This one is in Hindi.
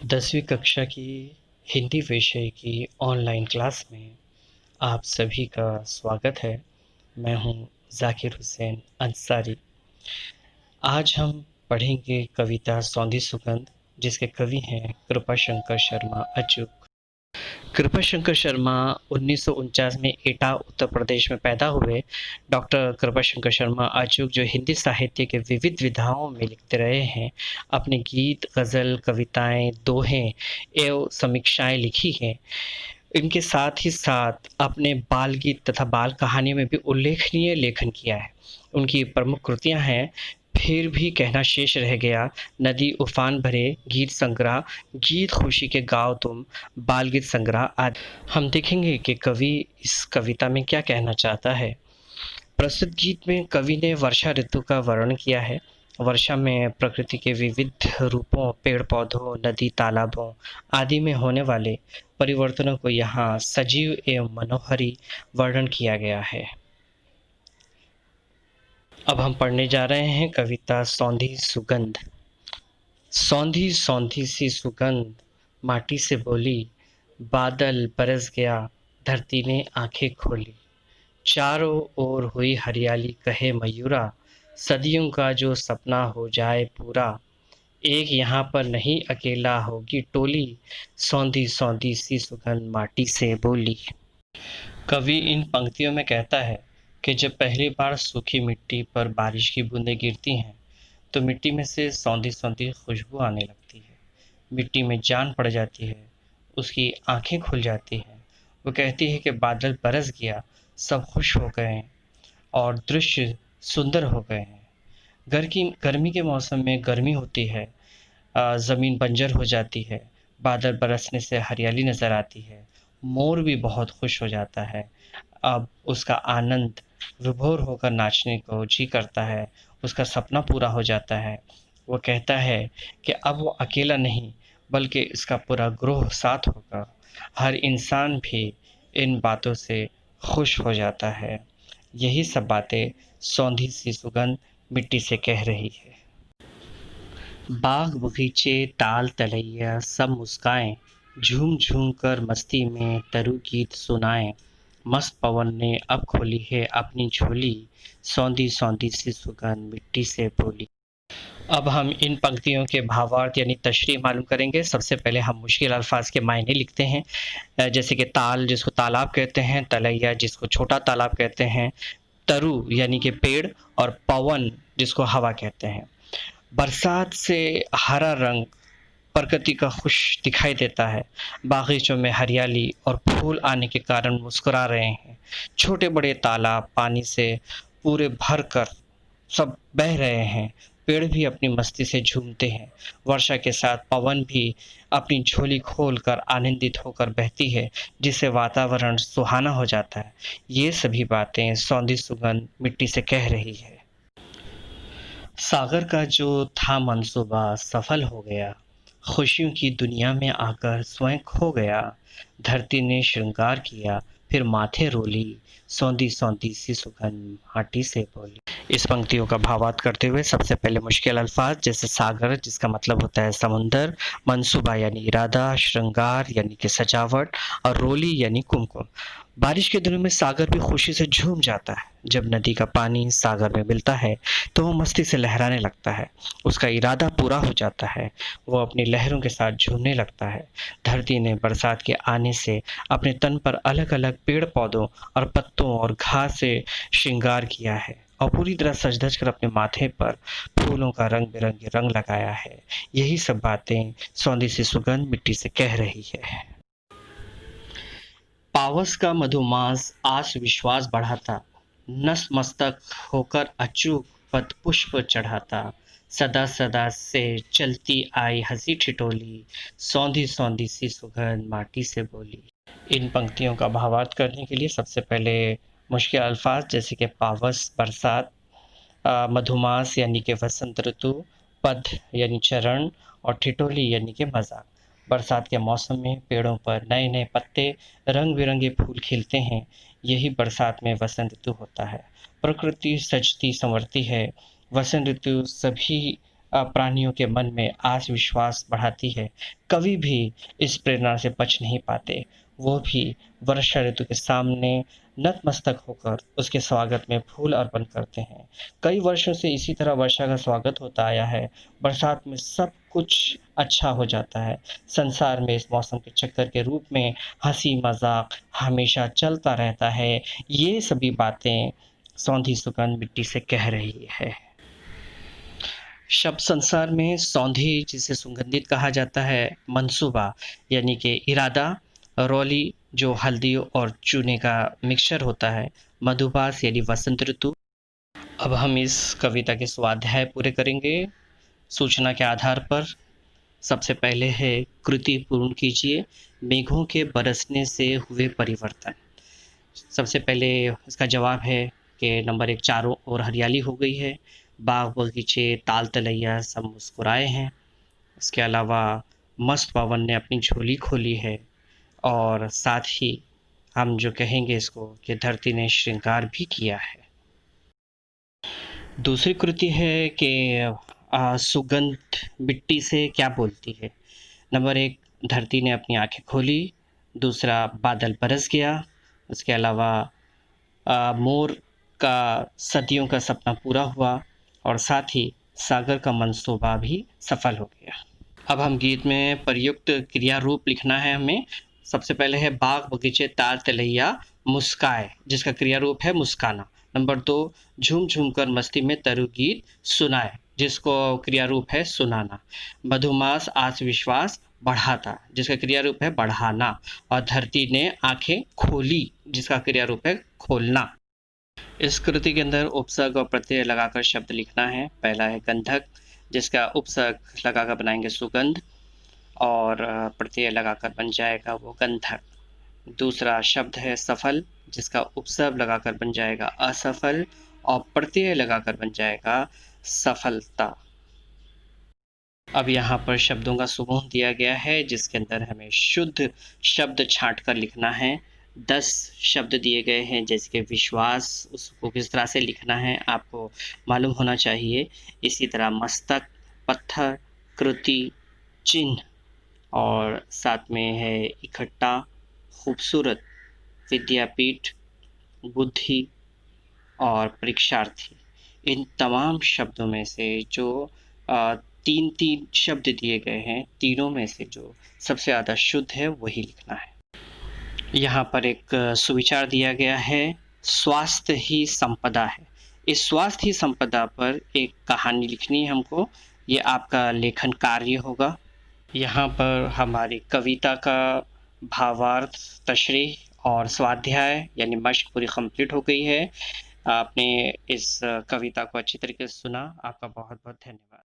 10वीं कक्षा की हिंदी विषय की ऑनलाइन क्लास में आप सभी का स्वागत है। मैं हूं ज़ाकिर हुसैन अंसारी। आज हम पढ़ेंगे कविता सौंधी सुगंध, जिसके कवि हैं कृपाशंकर शर्मा अचूक। कृपाशंकर शर्मा 1949 में एटा उत्तर प्रदेश में पैदा हुए। डॉक्टर कृपाशंकर शर्मा अचूक जो हिंदी साहित्य के विविध विधाओं में लिखते रहे हैं, अपने गीत, गज़ल, कविताएं, दोहें एवं समीक्षाएं लिखी हैं। इनके साथ ही साथ अपने बाल गीत तथा बाल कहानी में भी उल्लेखनीय लेखन किया है। उनकी प्रमुख कृतियां हैं फिर भी कहना शेष रह गया, नदी उफान भरे, गीत संग्रह, गीत खुशी के गाओ तुम, बाल गीत संग्रह आदि। हम देखेंगे कि कवि इस कविता में क्या कहना चाहता है। प्रस्तुत गीत में कवि ने वर्षा ऋतु का वर्णन किया है। वर्षा में प्रकृति के विविध रूपों, पेड़ पौधों, नदी तालाबों आदि में होने वाले परिवर्तनों को यहाँ सजीव एवं मनोहरी वर्णन किया गया है। अब हम पढ़ने जा रहे हैं कविता सौंधी सुगंध। सौंधी सौंधी सी सुगंध माटी से बोली, बादल बरस गया, धरती ने आंखें खोली। चारों ओर हुई हरियाली, कहे मयूरा, सदियों का जो सपना हो जाए पूरा। एक यहाँ पर नहीं अकेला होगी टोली, सौंधी सौंधी सी सुगंध माटी से बोली। कवि इन पंक्तियों में कहता है कि जब पहली बार सूखी मिट्टी पर बारिश की बूंदें गिरती हैं तो मिट्टी में से सौंधी सौंधी खुशबू आने लगती है। मिट्टी में जान पड़ जाती है, उसकी आंखें खुल जाती हैं। वो कहती है कि बादल बरस गया, सब खुश हो गए हैं और दृश्य सुंदर हो गए हैं। गर्मी के मौसम में गर्मी होती है, ज़मीन बंजर हो जाती है, बादल बरसने से हरियाली नज़र आती है, मोर भी बहुत खुश हो जाता है। अब उसका आनंद विभोर होकर नाचने को जी करता है, उसका सपना पूरा हो जाता है। वो कहता है कि अब वो अकेला नहीं बल्कि इसका पूरा ग्रोह साथ होगा। हर इंसान भी इन बातों से खुश हो जाता है। यही सब बातें सौंधी सी सुगंध मिट्टी से कह रही है। बाग बगीचे ताल तलैया सब मुस्काएं, झूम झूम कर मस्ती में तरु गीत सुनाएं। मस्त पवन ने अब खोली है अपनी झोली, सौंधी सौंधी सी सुगंध मिट्टी से बोली। अब हम इन पंक्तियों के भावार्थ यानी तशरीह मालूम करेंगे। सबसे पहले हम मुश्किल अल्फाज के मायने लिखते हैं, जैसे कि ताल जिसको तालाब कहते हैं, तलैया जिसको छोटा तालाब कहते हैं, तरु यानी कि पेड़, और पवन जिसको हवा कहते हैं। बरसात से हरा रंग प्रकृति का खुश दिखाई देता है। बागीचों में हरियाली और फूल आने के कारण मुस्कुरा रहे हैं। छोटे बड़े तालाब पानी से पूरे भर कर सब बह रहे हैं। पेड़ भी अपनी मस्ती से झूमते हैं। वर्षा के साथ पवन भी अपनी झोली खोलकर आनंदित होकर बहती है, जिससे वातावरण सुहाना हो जाता है। ये सभी बातें सौंधी सुगंध मिट्टी से कह रही है। सागर का जो था मंसूबा सफल हो गया, खुशियों की दुनिया में आकर स्वयं खो गया। धरती ने श्रृंगार किया, फिर माथे रोली, सौंधी सौंधी सी सुगंध माटी से बोली। इस पंक्तियों का भावार्थ करते हुए सबसे पहले मुश्किल अल्फाज जैसे सागर जिसका मतलब होता है समुंदर, मंसूबा यानी इरादा, श्रृंगार यानी कि सजावट, और रोली यानी कुमकुम। बारिश के दिनों में सागर भी खुशी से झूम जाता है। जब नदी का पानी सागर में मिलता है तो वो मस्ती से लहराने लगता है। उसका इरादा पूरा हो जाता है, वो अपनी लहरों के साथ झूमने लगता है। धरती ने बरसात के आने से अपने तन पर अलग अलग पेड़ पौधों और पत्तों और घास से श्रृंगार किया है और पूरी तरह सज धज कर अपने माथे पर फूलों का रंग बिरंगे रंग लगाया है। यही सब बातें सौंधी सी सुगंध मिट्टी से कह रही है। पावस का मधुमास आस विश्वास बढ़ाता, नस मस्तक होकर अचूक पद पुष्प चढ़ाता। सदा सदा से चलती आई हंसी ठिठोली, सौंधी सौंधी सी सुगंध माटी से बोली। इन पंक्तियों का भावार्थ करने के लिए सबसे पहले मुश्किल अल्फाज जैसे कि पावस बरसात, मधुमास यानी कि वसंत ऋतु, पद यानी चरण, और ठिठोली यानी कि मजाक। बरसात के मौसम में पेड़ों पर नए नए पत्ते, रंग बिरंगे फूल खिलते हैं। यही बरसात में वसंत ऋतु होता है। प्रकृति सजती संवरती है। वसंत ऋतु सभी प्राणियों के मन में आस विश्वास बढ़ाती है। कवि भी इस प्रेरणा से बच नहीं पाते। वो भी वर्षा ऋतु के सामने नतमस्तक होकर उसके स्वागत में फूल अर्पण करते हैं। कई वर्षों से इसी तरह वर्षा का स्वागत होता आया है। बरसात में सब कुछ अच्छा हो जाता है। संसार में इस मौसम के चक्कर के रूप में हंसी मजाक हमेशा चलता रहता है। ये सभी बातें सौंधी सुगंध मिट्टी से कह रही है। शब्द संसार में सौंधी जिसे सुगंधित कहा जाता है, मंसूबा यानी कि इरादा, रौली जो हल्दी और चूने का मिक्सचर होता है, मधुबास यानी वसंत ऋतु। अब हम इस कविता के स्वाध्याय पूरे करेंगे सूचना के आधार पर। सबसे पहले है कृति पूर्ण कीजिए, मेघों के बरसने से हुए परिवर्तन। सबसे पहले इसका जवाब है कि नंबर 1, चारों ओर हरियाली हो गई है, बाग बगीचे ताल तलैया सब मुस्कुराए हैं। इसके अलावा मस्त पवन ने अपनी झोली खोली है, और साथ ही हम जो कहेंगे इसको कि धरती ने श्रृंगार भी किया है। दूसरी कृति है कि सुगंध मिट्टी से क्या बोलती है। नंबर 1, धरती ने अपनी आंखें खोली। दूसरा, बादल बरस गया। उसके अलावा मोर का सदियों का सपना पूरा हुआ, और साथ ही सागर का मंसूबा भी सफल हो गया। अब हम गीत में प्रयुक्त क्रिया रूप लिखना है हमें। सबसे पहले है बाग बगीचे तार तलैया मुस्काए, जिसका क्रिया रूप है मुस्काना। नंबर 2, झूम झूम कर मस्ती में तरु गीत सुनाए, जिसको क्रिया रूप है सुनाना। मधुमास आस विश्वास बढ़ाता, जिसका क्रिया रूप है बढ़ाना। और धरती ने आंखें खोली, जिसका क्रिया रूप है खोलना। इस कृति के अंदर उपसर्ग और प्रत्यय लगाकर शब्द लिखना है। पहला है गंधक, जिसका उपसर्ग लगाकर बनाएंगे सुगंध, और प्रत्यय लगाकर बन जाएगा वो गंधक। दूसरा शब्द है सफल, जिसका उपसर्ग लगाकर बन जाएगा असफल, और प्रत्यय लगाकर बन जाएगा सफलता। अब यहाँ पर शब्दों का समूह दिया गया है, जिसके अंदर हमें शुद्ध शब्द छांट कर लिखना है। 10 शब्द दिए गए हैं, जैसे कि विश्वास, उसको किस तरह से लिखना है आपको मालूम होना चाहिए। इसी तरह मस्तक, पत्थर, कृति, चिन्ह, और साथ में है इकट्ठा, खूबसूरत, विद्यापीठ, बुद्धि और परीक्षार्थी। इन तमाम शब्दों में से जो 3-3 शब्द दिए गए हैं, तीनों में से जो सबसे ज़्यादा शुद्ध है वही लिखना है। यहाँ पर एक सुविचार दिया गया है, स्वास्थ्य ही संपदा है। इस स्वास्थ्य ही संपदा पर एक कहानी लिखनी है हमको। ये आपका लेखन कार्य होगा। यहाँ पर हमारी कविता का भावार्थ, तशरीह और स्वाध्याय यानी मश्क पूरी कंप्लीट हो गई है। आपने इस कविता को अच्छी तरीके से सुना। आपका बहुत बहुत धन्यवाद।